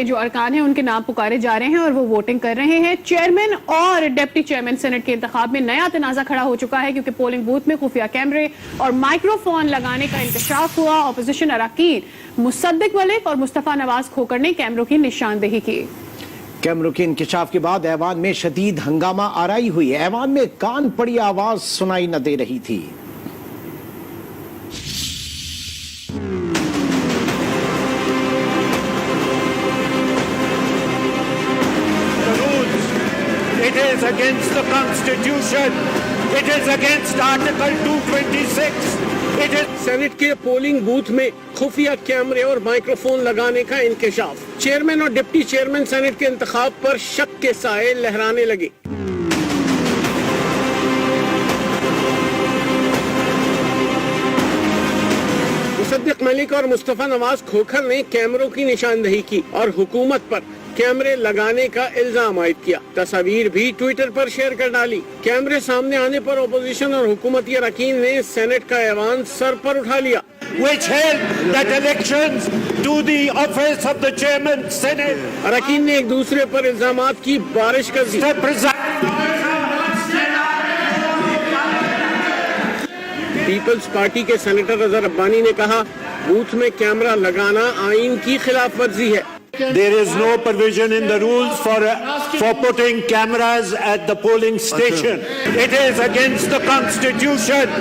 جو ارکان ہیں ان کے نام پکارے جا رہے ہیں اور وہ ووٹنگ کر رہے ہیں. چیئرمین اور ڈپٹی چیئرمین سینٹ کے انتخاب میں نیا تنازع کھڑا ہو چکا ہے کیونکہ پولنگ بوتھ میں خفیہ کیمرے اور مائکرو فون لگانے کا انکشاف ہوا. اپوزیشن اراکین مصدق ملک اور مصطفیٰ نواز کھوکھر نے کیمروں کی نشاندہی کی. کیمروں کے انکشاف کے بعد ایوان میں شدید ہنگامہ آرائی ہوئی. ایوان میں کان پڑی آواز سنائی نہ دے رہی تھی. It is against the Constitution. It is against Article 226. It is Saint کے پولنگ بوتھ میں خفیہ کیمرے اور مائکرو فون لگانے کا انکشاف. چیئرمین اور ڈپٹی چیئرمین سینٹ کے انتخاب پر شک کے سائے لہرانے لگے. مصدق ملک اور مصطفیٰ نواز کھوکھر نے کیمروں کی نشاندہی کی اور حکومت پر کیمرے لگانے کا الزام عائد کیا. تصاویر بھی ٹویٹر پر شیئر کر ڈالی. کیمرے سامنے آنے پر اپوزیشن اور حکومتی اراکین نے سینٹ کا ایوان سر پر اٹھا لیا. which held that elections to the office of the chairman Senate. اراکین نے ایک دوسرے پر الزامات کی بارش کر دی. پیپلز پارٹی کے سینیٹر اظہر ربانی نے کہا بوتھ میں کیمرہ لگانا آئین کی خلاف ورزی ہے. There is no provision in the rules for putting cameras at the polling station. It is against the Constitution.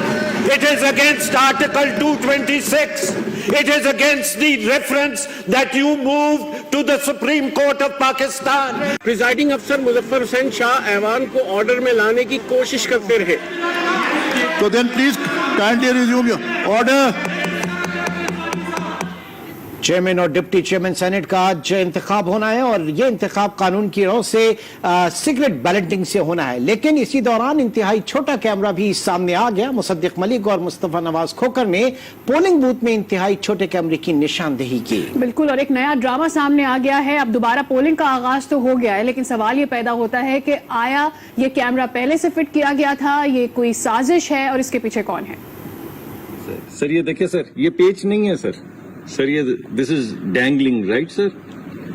It is against Article 226. It is against the reference that you moved to the Supreme Court of Pakistan. Presiding افسر مظفر حسین شاہ ایوان کو order میں لانے کی کوشش کرتے رہے. So then please kindly resume your order. Chairman اور ڈپٹی چیئرمین سینٹ کا آج انتخاب ہونا ہے اور یہ انتخاب قانون کی رو سے سیکرٹ بیلٹنگ سے ہونا ہے. لیکن اسی دوران انتہائی چھوٹا کیمرہ بھی سامنے آ گیا. مصدق ملک اور مصطفیٰ نواز کھوکھر نے پولنگ بوتھ میں انتہائی چھوٹے کیمرے کی نشاندہی کی. بالکل, اور ایک نیا ڈرامہ سامنے آ گیا ہے. اب دوبارہ پولنگ کا آغاز تو ہو گیا ہے لیکن سوال یہ پیدا ہوتا ہے کہ آیا یہ کیمرہ پہلے سے فٹ کیا گیا تھا, یہ کوئی سازش ہے اور اس کے پیچھے کون ہے؟ سر یہ دیکھیں سر, یہ پیچ نہیں ہے سر یہ دس از ڈینگلنگ رائٹ سر.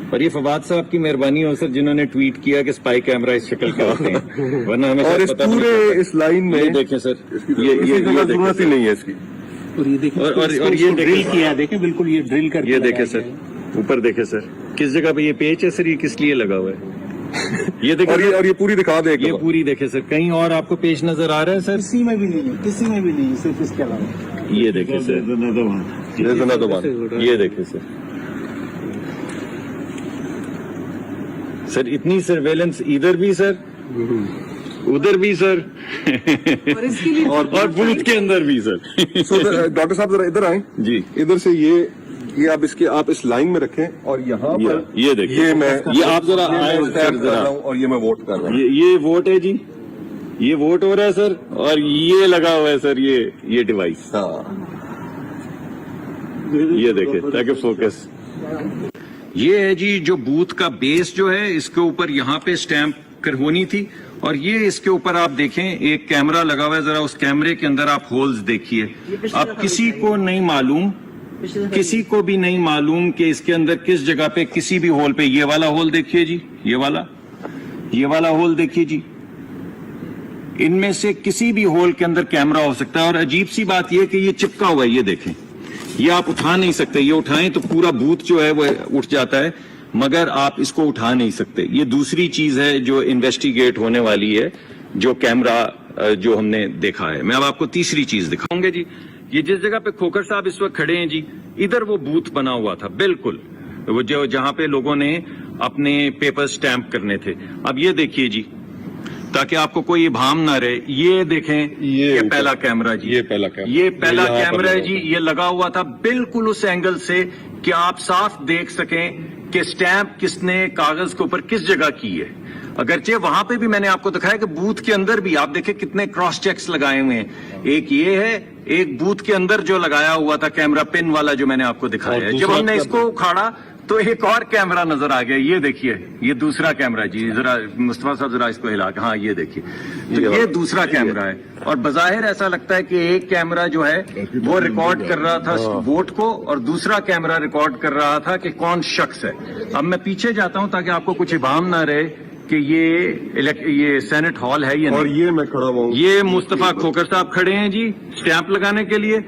اور یہ فواد صاحب کی مہربانی ہو سر جنہوں نے ٹویٹ کیا کہ اسپائی کیمرہ اس شکل کے ہوتے ہیں, ورنہ ہمیں اور اس پورے اس لائن میں دیکھیں سر یہ ضرورت ہی نہیں ہے اس کی. اور یہ ڈرل کیا ہے, دیکھیں بالکل یہ ڈرل کر یہ دیکھیں سر اوپر دیکھیں سر کس جگہ پہ یہ پیچ ہے سر, یہ کس لیے لگا ہوا ہے یہ دیکھیں اور یہ پوری دکھا دے. یہ پوری دیکھیں سر, کہیں اور آپ کو پیچ نظر آ رہا ہے سر؟ کسی میں بھی نہیں صرف اس کے علاوہ. یہ دیکھیں سر, یہ دیکھیں سر سر اتنی سرویلنس ادھر بھی سر ادھر بھی سر اور بوتھ کے اندر بھی سر. ڈاکٹر صاحب ذرا ادھر آئیں. جی ادھر سے یہ آپ اس لائن میں رکھیں اور یہاں پر یہ دیکھیں, یہ آپ ذرا اور یہ میں ووٹ کر رہا ہوں. یہ ووٹ ہے جی, یہ ووٹ ہو رہا ہے سر, اور یہ لگا ہوا ہے سر یہ ڈیوائس. یہ دیکھیں تاکہ فوکس یہ ہے جی جو بوتھ کا بیس جو ہے اس کے اوپر یہاں پہ اسٹیمپ ہونی تھی, اور یہ اس کے اوپر آپ دیکھیں ایک کیمرہ لگا ہوا ہے. ذرا اس کیمرے کے اندر آپ ہولز دیکھیے. اب کسی کو بھی نہیں معلوم کہ اس کے اندر کس جگہ پہ کسی بھی ہول پہ, یہ والا ہول دیکھیے جی, یہ والا ہول دیکھیے جی, ان میں سے کسی بھی ہول کے اندر کیمرہ ہو سکتا ہے. اور عجیب سی بات یہ کہ یہ چپکا ہوا ہے, یہ دیکھیں, یہ آپ اٹھا نہیں سکتے. یہ اٹھائیں تو پورا بوتھ جو ہے وہ اٹھ جاتا ہے, مگر آپ اس کو اٹھا نہیں سکتے. یہ دوسری چیز ہے جو انویسٹیگیٹ ہونے والی ہے, جو کیمرہ جو ہم نے دیکھا ہے. میں اب آپ کو تیسری چیز دکھاؤں گا جی. یہ جس جگہ پہ کھوکھر صاحب اس وقت کھڑے ہیں جی, ادھر وہ بوتھ بنا ہوا تھا بالکل, وہ جہاں پہ لوگوں نے اپنے پیپر سٹیمپ کرنے تھے. اب یہ دیکھیے جی تاکہ آپ کو کوئی ابہام نہ رہے, یہ دیکھیں یہ پہلا کیمرہ جی, یہ پہلا کیمرہ ہے جی. یہ لگا ہوا تھا بالکل اس اینگل سے کہ آپ صاف دیکھ سکیں کہ سٹیمپ کس نے کاغذ کے اوپر کس جگہ کی ہے. اگرچہ وہاں پہ بھی میں نے آپ کو دکھایا کہ بوتھ کے اندر بھی آپ دیکھیں کتنے کراس چیکس لگائے ہوئے ہیں. ایک یہ ہے, ایک بوتھ کے اندر جو لگایا ہوا تھا کیمرہ پن والا جو میں نے آپ کو دکھایا ہے. جب ہم نے اس کو اکھاڑا تو ایک اور کیمرہ نظر آ گیا. یہ دیکھیے, یہ دوسرا کیمرہ جی, ذرا مصطفیٰ صاحب ذرا اس کو ہلا کے, ہاں یہ دیکھیے, تو یہ دوسرا کیمرہ ہے. اور بظاہر ایسا لگتا ہے کہ ایک کیمرہ جو ہے وہ ریکارڈ کر رہا تھا ووٹ کو, اور دوسرا کیمرہ ریکارڈ کر رہا تھا کہ کون شخص ہے. اب میں پیچھے جاتا ہوں تاکہ آپ کو کچھ ابہام نہ رہے کہ یہ سینٹ ہال ہے یا نہیں. اور یہ میں کھڑا ہوں, یہ مصطفیٰ کھوکھر صاحب کھڑے ہیں جی سٹیمپ لگانے کے لیے.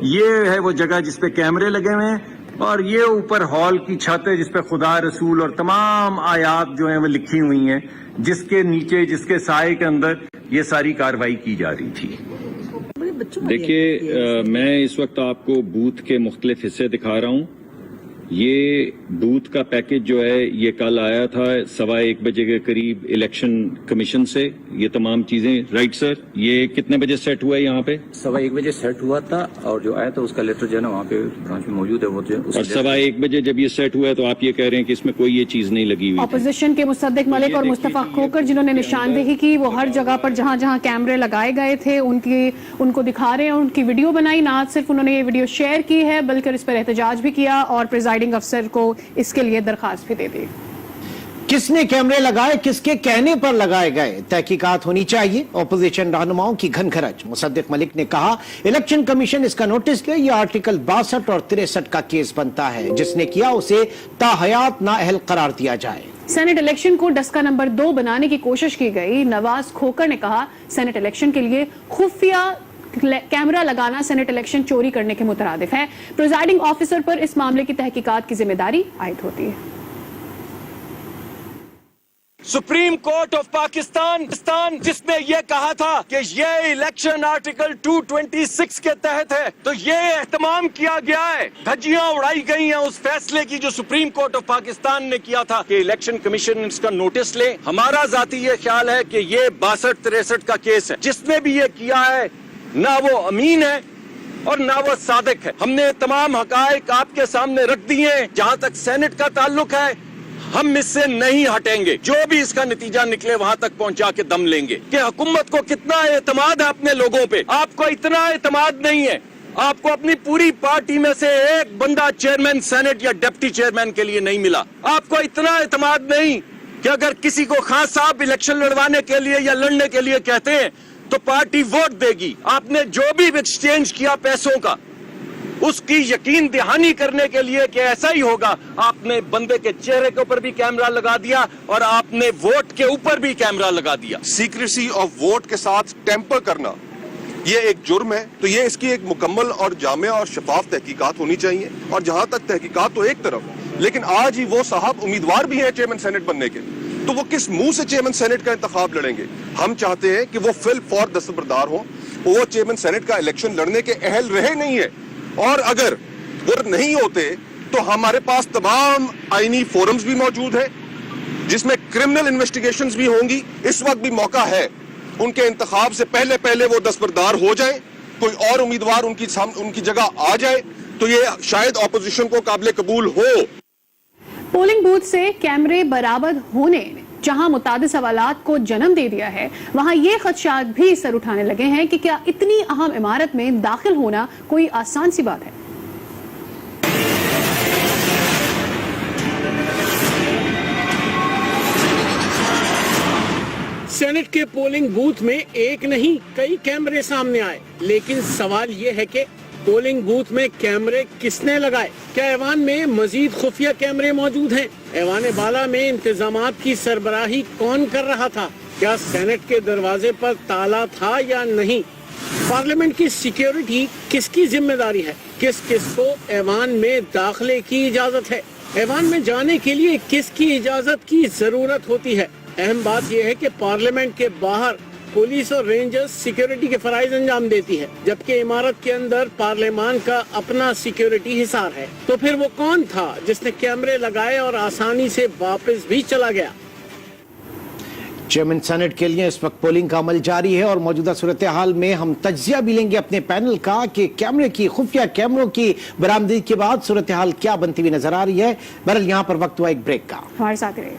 یہ ہے وہ جگہ جس پہ کیمرے لگے ہوئے ہیں, اور یہ اوپر ہال کی چھت ہے جس پہ خدا رسول اور تمام آیات جو ہیں وہ لکھی ہوئی ہیں, جس کے نیچے, جس کے سائے کے اندر یہ ساری کاروائی کی جا رہی تھی. دیکھیے, میں اس وقت آپ کو بوتھ کے مختلف حصے دکھا رہا ہوں. یہ بوتھ کا پیکج جو ہے یہ کل آیا تھا 1:15 بجے کے قریب الیکشن کمیشن سے, یہ تمام چیزیں. رائٹ سر, یہ کتنے بجے سیٹ ہوا ہے یہاں پہ؟ 1:15 بجے سیٹ ہوا تھا, اور جو آیا تھا اس کا لیٹر جو ہے نا وہاں پہ برانچ میں موجود ہے. وہ جو اور 1:15 بجے جب یہ سیٹ ہوا ہے تو آپ یہ کہہ رہے ہیں کہ اس میں کوئی یہ چیز نہیں لگی ہوئی. اپوزیشن کے مصدق ملک اور مصطفیٰ کھوکھر جنہوں نے نشاندہی کی, وہ ہر جگہ پر جہاں جہاں کیمرے لگائے گئے تھے ان کو دکھا رہے ہیں, ان کی ویڈیو بنائی. نہ صرف انہوں نے یہ ویڈیو شیئر کی ہے بلکہ اس پر احتجاج بھی کیا, اور پریزائڈنگ افسر کو اس کے لیے درخواست بھی دے دی. کس نے کیمرے لگائے, کس کے کہنے پر لگائے گئے, تحقیقات ہونی چاہیے. اپوزیشن رہنماؤں کی گھن گھرج. مصدق ملک نے کہا الیکشن کمیشن اس کا نوٹس لے, یہ آرٹیکل 62 اور 63 کا کیس بنتا ہے. جس نے کیا اسے تاحیات نااہل قرار دیا جائے. سینٹ الیکشن کو ڈسکہ نمبر 2 بنانے کی کوشش کی گئی. نواز کھوکھر نے کہا سینٹ الیکشن کے لیے خفیہ کیمرہ لگانا سینٹ الیکشن چوری کرنے کے مترادف ہے. پریزائڈنگ آفیسر پر اس معاملے کی تحقیقات کی ذمہ داری عائد ہوتی ہے. سپریم کورٹ آف پاکستان جس نے یہ کہا تھا کہ یہ الیکشن آرٹیکل 226 کے تحت ہے, تو یہ اہتمام کیا گیا ہے, دھجیاں اڑائی گئی ہیں اس فیصلے کی جو سپریم کورٹ آف پاکستان نے کیا تھا کہ الیکشن کمیشن اس کا نوٹس لے. ہمارا ذاتی یہ خیال ہے کہ یہ 62-63 کا کیس ہے. جس نے بھی یہ کیا ہے نہ وہ امین ہے اور نہ وہ صادق ہے. ہم نے تمام حقائق آپ کے سامنے رکھ دیے ہیں. جہاں تک سینٹ کا تعلق ہے ہم اس سے نہیں ہٹیں گے, جو بھی اس کا نتیجہ نکلے وہاں تک پہنچا کے دم لیں گے. کہ حکومت کو کتنا اعتماد ہے اپنے لوگوں پہ, آپ کو اتنا اعتماد نہیں ہے. آپ کو اپنی پوری پارٹی میں سے ایک بندہ چیئرمین سینٹ یا ڈپٹی چیئرمین کے لیے نہیں ملا. آپ کو اتنا اعتماد نہیں کہ اگر کسی کو خان صاحب الیکشن لڑوانے کے لیے یا لڑنے کے لیے کہتے ہیں تو پارٹی ووٹ دے گی. آپ نے جو بھی ایکسچینج کیا پیسوں کا, اس کی یقین دہانی کرنے کے لیے کہ ایسا ہی ہوگا, آپ نے بندے کے چہرے کے اوپر بھی کیمرہ لگا دیا اور آپ نے ووٹ کے اوپر بھی کیمرہ لگا دیا. سیکریسی آف ووٹ کے ساتھ ٹیمپر کرنا یہ ایک جرم ہے. تو یہ اس کی ایک مکمل اور جامع اور شفاف تحقیقات ہونی چاہیے. اور جہاں تک تحقیقات تو ایک طرف, لیکن آج ہی وہ صاحب امیدوار بھی ہیں چیئرمین سینٹ بننے کے, تو وہ کس منہ سے چیئرمین سینٹ کا انتخاب لڑیں گے؟ ہم چاہتے ہیں کہ وہ فل فور دستبردار ہوں, وہ چیئرمین سینٹ کا الیکشن لڑنے کے اہل رہے نہیں ہے. اور اگر وہ نہیں ہوتے تو ہمارے پاس تمام آئینی فورمز بھی موجود ہیں جس میں کرمنل انویسٹیگیشنز بھی ہوں گی. اس وقت بھی موقع ہے ان کے انتخاب سے پہلے وہ دستبردار ہو جائیں, کوئی اور امیدوار ان کی جگہ آ جائے, تو یہ شاید اپوزیشن کو قابل قبول ہو. پولنگ بوتھ سے کیمرے برآمد ہونے جہاں متعدد سوالات کو جنم دے دیا ہے, وہاں یہ خدشات بھی سر اٹھانے لگے ہیں کہ کیا اتنی اہم عمارت میں داخل ہونا کوئی آسان سی بات ہے. سینٹ کے پولنگ بوتھ میں ایک نہیں کئی کیمرے سامنے آئے, لیکن سوال یہ ہے کہ پولنگ بوتھ میں کیمرے کس نے لگائے؟ کیا ایوان میں مزید خفیہ کیمرے موجود ہیں؟ ایوان بالا میں انتظامات کی سربراہی کون کر رہا تھا؟ کیا سینٹ کے دروازے پر تالا تھا یا نہیں؟ پارلیمنٹ کی سیکیورٹی کس کی ذمہ داری ہے؟ کس کو ایوان میں داخلے کی اجازت ہے؟ ایوان میں جانے کے لیے کس کی اجازت کی ضرورت ہوتی ہے؟ اہم بات یہ ہے کہ پارلیمنٹ کے باہر پولیس اور رینجرز سیکیورٹی کے فرائض انجام دیتی ہے, جبکہ عمارت کے اندر پارلیمان کا اپنا سیکیورٹی حصار ہے. تو پھر وہ کون تھا جس نے کیمرے لگائے اور آسانی سے واپس بھی چلا گیا؟ چیئرمین سینٹ کے لیے اس وقت پولنگ کا عمل جاری ہے, اور موجودہ صورتحال میں ہم تجزیہ بھی لیں گے اپنے پینل کا کہ خفیہ کیمروں کی برآمدگی کے بعد صورتحال کیا بنتی ہوئی نظر آ رہی ہے. بہرحال یہاں پر وقت ہوا ایک بریک کا. ہمارے ساتھ رہے.